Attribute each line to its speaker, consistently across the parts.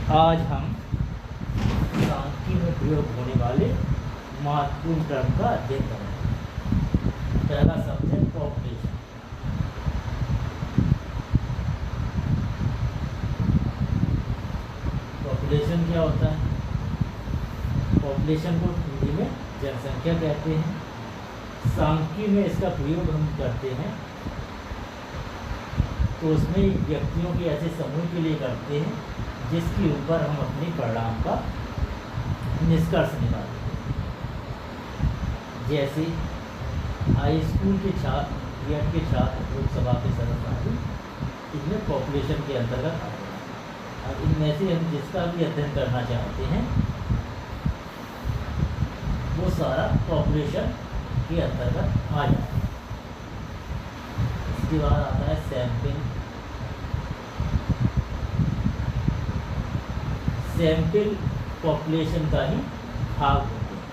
Speaker 1: आज हम सांख्यिकी में प्रयोग होने वाले महत्वपूर्ण टर्म का अध्ययन करेंगे। पहला शब्द है पॉपुलेशन। पॉपुलेशन क्या होता है? पॉपुलेशन को हिंदी में जनसंख्या कहते हैं। सांख्यिकी में इसका प्रयोग हम करते हैं तो उसमें व्यक्तियों के ऐसे समूह के लिए करते हैं जिसके ऊपर हम अपने परिणाम का निष्कर्ष निकालते हैं। जैसे हाई स्कूल के छात्र, बीएड के छात्र, लोकसभा के सदस्य आदि इनमें पॉपुलेशन के अंतर्गत आते हैं। अब इनमें से हम जिसका भी अध्ययन करना चाहते हैं वो सारा पॉपुलेशन के अंतर्गत आ जाता है। इसके बाद आता है सैंपल। सैंपल पॉपुलेशन का ही भाग होते हैं।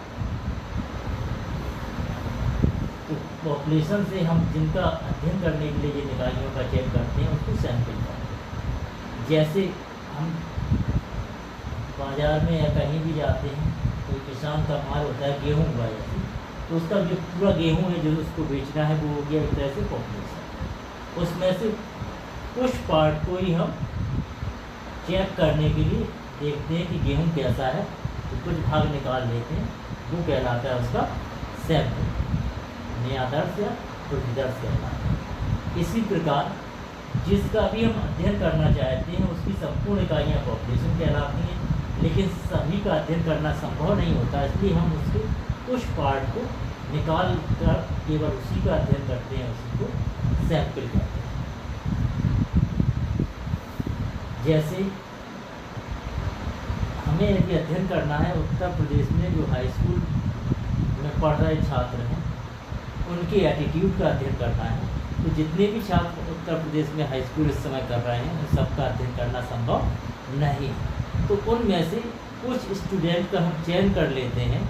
Speaker 1: तो पॉपुलेशन से हम जिनका अध्ययन करने के लिए जिन इकाइयों का चयन करते हैं उसको सैंपल कहते हैं। जैसे हम बाजार में या कहीं भी जाते हैं, कोई किसान का माल होता है, गेहूँ हुआ जैसे, तो उसका जो पूरा गेहूँ है जो उसको बेचना है वो हो गया एक तरह से पॉपुलेशन। उसमें से कुछ पार्ट को ही हम चेक करने के लिए देखते हैं कि गेहूँ कैसा है, तो कुछ भाग निकाल लेते हैं, वो कहलाता है उसका सैंपल। न्यायादर्श या प्रतिदर्श कहलाता है। इसी प्रकार जिसका भी हम अध्ययन करना चाहते हैं उसकी संपूर्ण इकाइयाँ पॉपुलेशन कहलाती हैं, लेकिन सभी का अध्ययन करना संभव नहीं होता, इसलिए हम उसके कुछ पार्ट को निकाल कर केवल उसी का अध्ययन करते हैं, उसी को सैंपल कहते हैं। जैसे हमें यदि अध्ययन करना है उत्तर प्रदेश में जो हाई स्कूल में पढ़ रहे छात्र हैं उनके एटीट्यूड का अध्ययन करना है, तो जितने भी छात्र उत्तर प्रदेश में हाई स्कूल इस समय कर रहे हैं उन सबका अध्ययन करना संभव नहीं है। तो उनमें से कुछ स्टूडेंट का हम चयन कर लेते हैं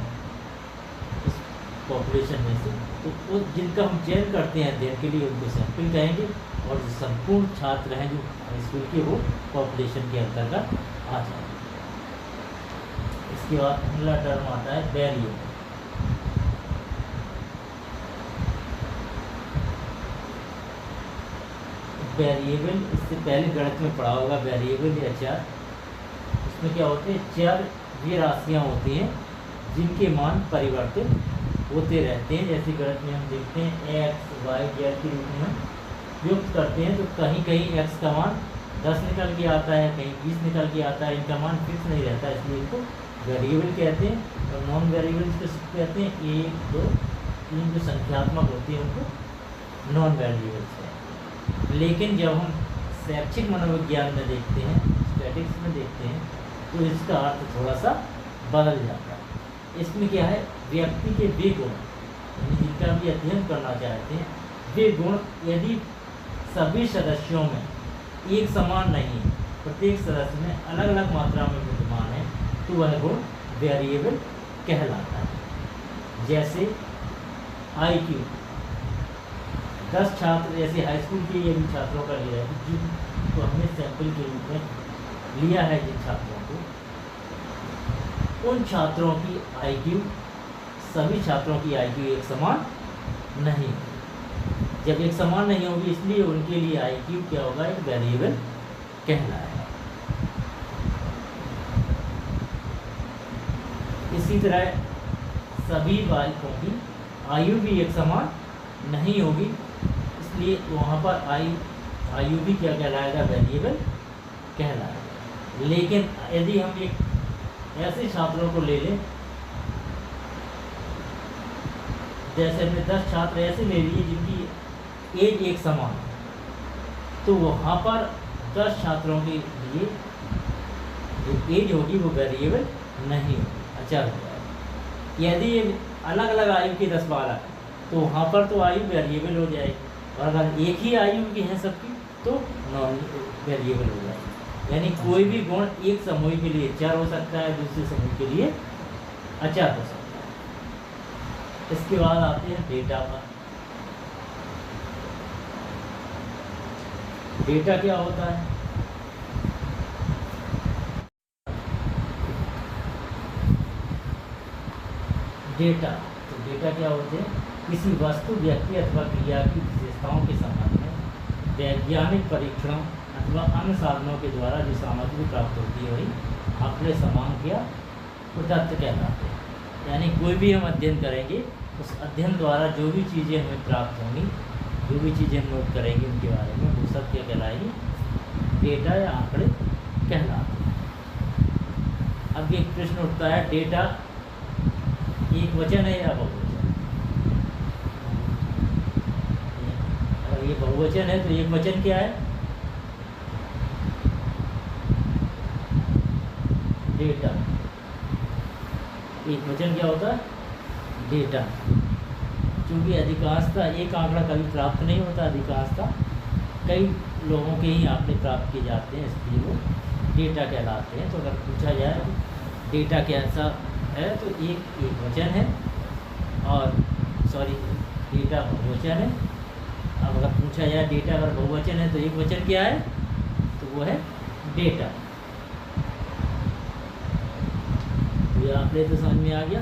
Speaker 1: इस पॉपुलेशन में से, तो वो जिनका हम चयन करते हैं अध्ययन के लिए उनको सैंपल कहेंगे, और जो संपूर्ण छात्र हैं जो हाई स्कूल के वो पॉपुलेशन के अंतर्गत आ जाएंगे। इसके बाद अगला टर्म आता है वेरिएबल। वेरिएबल इससे पहले गणित में पढ़ा होगा, वेरिएबल या चर। इसमें क्या होते हैं? चर ये राशियाँ होती हैं जिनके मान परिवर्तित होते रहते हैं। जैसे गणित में हम देखते हैं एक्स वाई जेड के रूप में हम युक्त करते हैं, तो कहीं कहीं एक्स का मान 10 निकल के आता है, कहीं 20 निकल के आता है, इनका मान फिक्स नहीं रहता, इसलिए इनको वेरिएबल कहते हैं। और नॉन वेरिएबल किसको कहते हैं? 1 2 3 जो संख्यात्मक होती हैं उनको नॉन वेरिएबल्स कहते हैं। लेकिन जब हम शैक्षिक मनोविज्ञान में देखते हैं, स्टैटिक्स में देखते हैं, तो इसका अर्थ थोड़ा सा बदल जाता है। इसमें क्या है? व्यक्ति के वे गुण, यानी जिनका भी अध्ययन करना चाहते हैं, वे गुण यदि सभी सदस्यों में एक समान नहीं है, प्रत्येक सदस्य में अलग अलग मात्रा में विद्यमान है, तो वह गुण वेरिएबल कहलाता है। जैसे IQ 10 छात्र, जैसे हाई स्कूल के ये भी छात्रों का लिया है, जिनको हमने सैंपल के रूप में लिया है, जिन छात्रों को, उन छात्रों की IQ, सभी छात्रों की IQ एक समान नहीं है। जब एक समान नहीं होगी इसलिए उनके लिए IQ क्या होगा? एक वेरिएबल कहलाएगा। इसी तरह सभी बालकों की आयु भी एक समान नहीं होगी, इसलिए वहाँ पर आयु भी क्या कहलाएगा? वेरिएबल कहलाएगा। लेकिन यदि हम एक ऐसे छात्रों को ले लें, जैसे हमने 10 छात्र ऐसे ले लिए जिनकी एज एक समान है, तो वहाँ पर 10 छात्रों के लिए जो एज होगी वो वेरिएबल नहीं होगी, अचर हो जाएगी। यदि ये अलग अलग आयु के 10 बालक हैं तो वहाँ पर तो आयु वेरिएबल हो जाएगी, और अगर एक ही आयु की है सबकी तो नॉन वेरिएबल हो जाएगी। यानी कोई भी गुण एक समूह के लिए चर हो सकता है, दूसरे समूह के लिए अचर हो सकता है। इसके बाद आते हैं डेटा पर। डेटा क्या होता है? डेटा, तो डेटा क्या होते हैं? किसी वस्तु, व्यक्ति अथवा क्रिया की विशेषताओं के संबंध में वैज्ञानिक परीक्षणों अथवा अन्य साधनों के द्वारा जो सामग्री प्राप्त होती है वही आंकड़े समांक या तथ्य कहलाते हैं। यानी कोई भी हम अध्ययन करेंगे, उस अध्ययन द्वारा जो भी चीज़ें हमें प्राप्त होंगी, जो भी चीज़ें हम नोट करेंगे उनके बारे में, वो सब क्या कहलाएगी? डेटा या आंकड़े कहलाते हैं। अब एक प्रश्न उठता है, डेटा एक वचन है या बहुवचन? अगर ये बहुवचन है तो एक वचन क्या है? डेटा। एक वचन क्या होता है? डेटा। क्योंकि अधिकांशतः एक आंकड़ा कभी प्राप्त नहीं होता, अधिकांशतः कई लोगों के ही आंकड़े प्राप्त किए जाते हैं, इसलिए वो डेटा कहलाते हैं। तो अगर पूछा जाए डेटा कैसा है तो एक वचन है, और डेटा बहुवचन है। अब अगर पूछा जाए डेटा अगर बहुवचन है तो एक वचन क्या है? तो वो है डेटा। ये आंकड़े तो समझ में आ गया।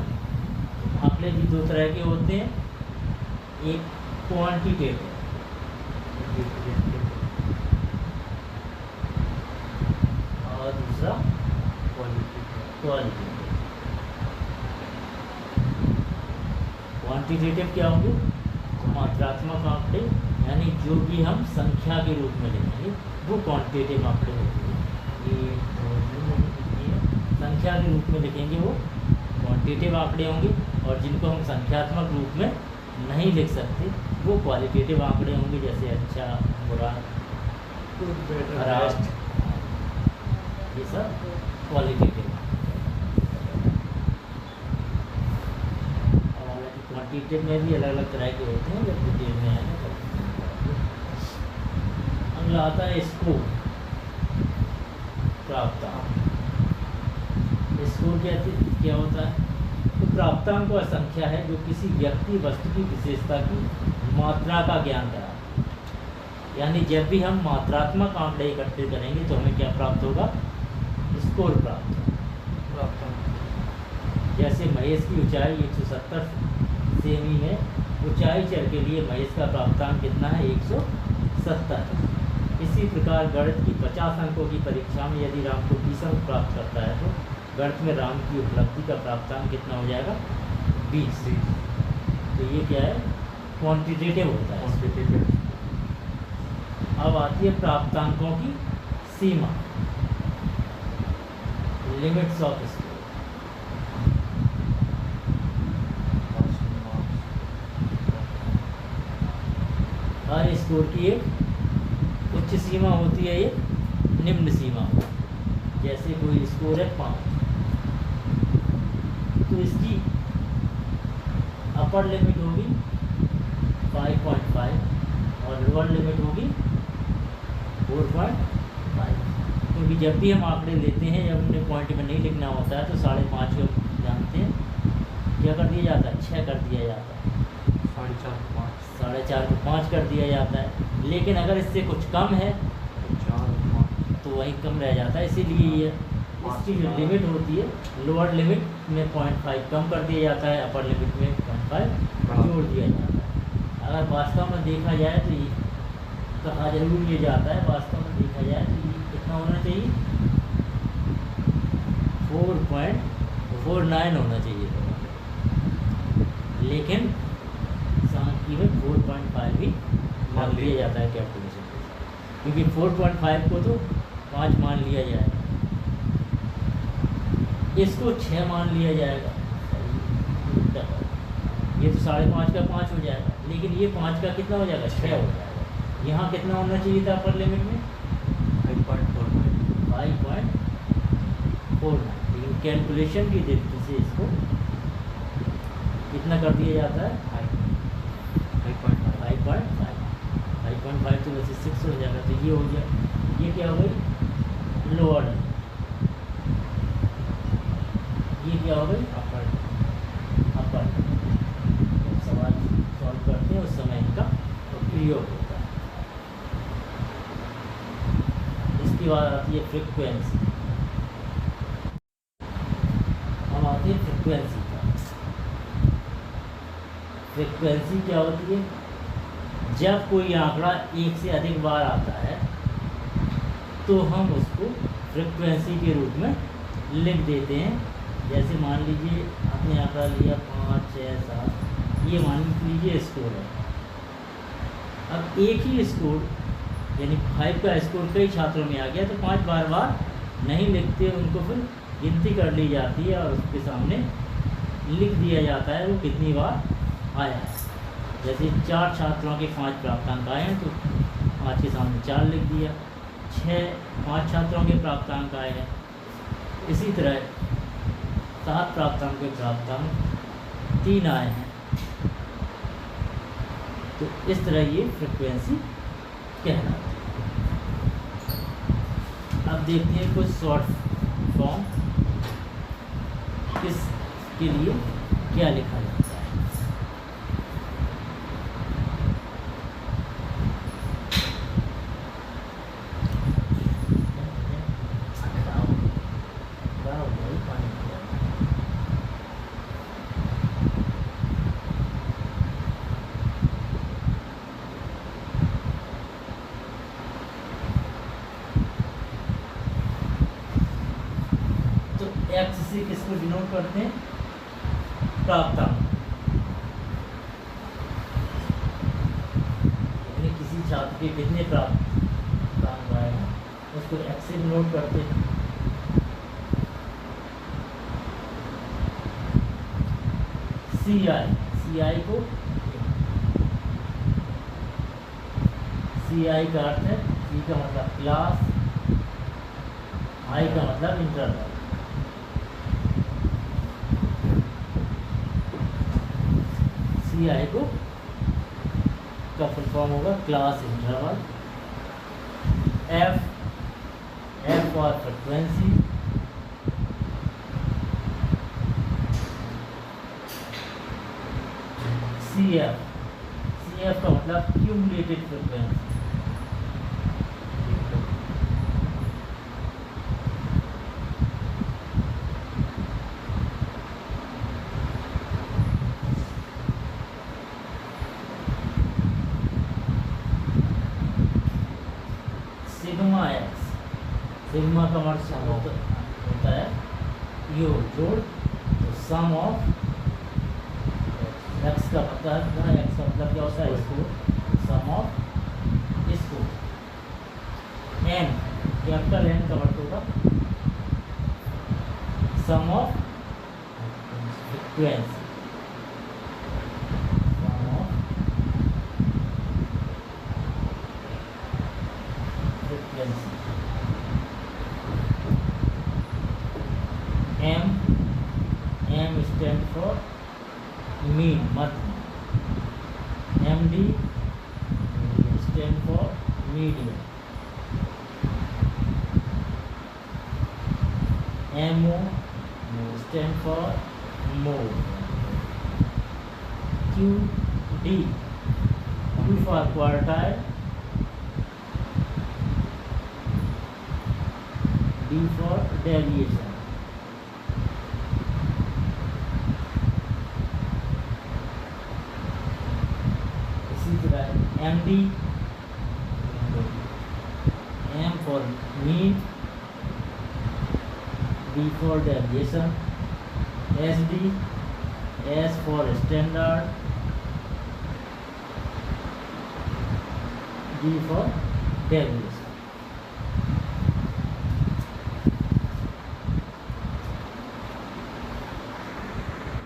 Speaker 1: आंकड़े भी दो तरह के होते हैं, एक क्वांटिटेटिव और दूसरा क्वालिटेटिव। क्वांटिटेटिव क्या होंगे? मात्रात्मक आंकड़े, यानी जो भी हम संख्या के रूप में लिखेंगे वो क्वांटिटेटिव आंकड़े होते हैं। ये संख्या के रूप में लिखेंगे वो क्वांटिटेटिव आंकड़े होंगे, और जिनको हम संख्यात्मक रूप में नहीं लिख सकते वो क्वालिटेटिव आंकड़े होंगे, जैसे अच्छा, बुरा, खराब, ये सब क्वालिटेटिव। और क्वांटिटेटिव में भी अलग अलग तरह के होते हैं, जब डिटेल में आएंगे तो। अगला आता है स्कोर, प्राप्तांक। स्कोर क्या होता है? तो प्राप्तांक वह संख्या है जो किसी व्यक्ति, वस्तु की विशेषता की मात्रा का ज्ञान कराती है। यानी जब भी हम मात्रात्मक आंकड़े इकट्ठे करेंगे तो हमें क्या प्राप्त होगा? स्कोर प्राप्त होगा। जैसे महेश की ऊंचाई 170 सेमी है, ऊंचाई चर के लिए महेश का प्राप्तांक कितना है? 170। इसी प्रकार गणित की 50 अंकों की परीक्षा में यदि राम को 20 अंक प्राप्त करता है तो गणित में राम की उपलब्धि का प्राप्तांक कितना हो जाएगा? 20। तो ये क्या है? क्वांटिटेटिव होता है। क्वांटिटेटिव। अब आती है प्राप्तांकों की सीमा, लिमिट्स ऑफ स्कोर। हर स्कोर की एक उच्च सीमा होती है, एक निम्न सीमा होती है। जैसे कोई स्कोर है 5, तो इसकी अपर लिमिट होगी 5.5 और लोअर लिमिट होगी 4.5। क्योंकि जब भी हम आंकड़े लेते हैं, जब हमने पॉइंट में नहीं लिखना होता है तो 5.5 को जानते हैं क्या कर दिया जाता है? 6 कर दिया जाता है। 4.5 को 5 कर दिया जाता है। लेकिन अगर इससे कुछ कम है तो वही कम रह जाता है। इसीलिए ये इसकी जो लिमिट होती है, लोअर लिमिट में 0.5 कम कर दिया जाता है, अपर लिमिट में 0.5 जोड़ दिया जाता है। अगर वास्तव में देखा जाए तो ये कहा जरूर ये जाता है, वास्तव में देखा जाए तो ये कितना होना चाहिए? 4.49 होना चाहिए। लेकिन सांख्यिकी में 4.5 भी मान लिया जाता है कैलकुलेशन के साथ, क्योंकि 4.5 को तो 5 मान लिया जाएगा, इसको 6 मान लिया जाएगा। ये तो 5.5 का 5 हो जाएगा, लेकिन ये 5 का कितना हो जाएगा? 6 हो जाएगा। यहाँ कितना होना चाहिए था अपर लिमिट में? 5.49। लेकिन कैलकुलेशन की दृष्टि से इसको कितना कर दिया जाता है? 5.5 तो वैसे 6 हो जाएगा। तो ये हो गया, ये क्या हो गई? लोअर। ये क्या हो गई? अपर। सवाल सॉल्व करते हैं उस समय इनका प्रयोग होता है। इसके बाद आती है फ्रीक्वेंसी। हम आते हैं फ्रीक्वेंसी का। फ्रिक्वेंसी क्या होती है? जब कोई आंकड़ा एक से अधिक बार आता है तो हम उसको फ्रिक्वेंसी के रूप में लिख देते हैं। जैसे मान लीजिए आपने आंकड़ा लिया 5, 6, 7, ये मान लीजिए स्कोर है। अब एक ही स्कोर यानी 5 का स्कोर कई छात्रों में आ गया तो 5 बार बार नहीं लिखते, उनको फिर गिनती कर ली जाती है और उसके सामने लिख दिया जाता है वो कितनी बार आया है। जैसे 4 छात्रों के 5 प्राप्तांक आए हैं तो 5 के सामने 4 लिख दिया। 5 छात्रों के प्राप्तांक आए हैं, इसी तरह 7 प्राप्तांक के प्राप्तांक 3 आए हैं। तो इस तरह ये फ्रिक्वेंसी कहलाती है। अब देखते हैं कुछ शॉर्ट फॉर्म इसके लिए क्या लिखा जाता है। एक्स से किसको डिनोट करते हैं? प्राप्तांक। यानी किसी छात्र के कितने प्राप्तांक आए हैं उसको एक्स से डिनोट करते हैं। CI को CI का अर्थ है, C का मतलब क्लास, I का मतलब इंटरवल। CI को का फुल फॉर्म होगा class interval. F for frequency. CF का मतलब क्यूमुलेटेड फ्रिक्वेंसी। सिग्मा का मतलब होता है योग, जोड़। तो सम ऑफ एक्स का मतलब क्या होता है? Score. Sum of score. N capital N का मतलब होगा sum of frequency. M stand for mean, मध्य। MD stand for median। MO stand for mode। QD for quartile। D for deviation। MD M for mean, D for deviation, SD S for standard, D for deviation।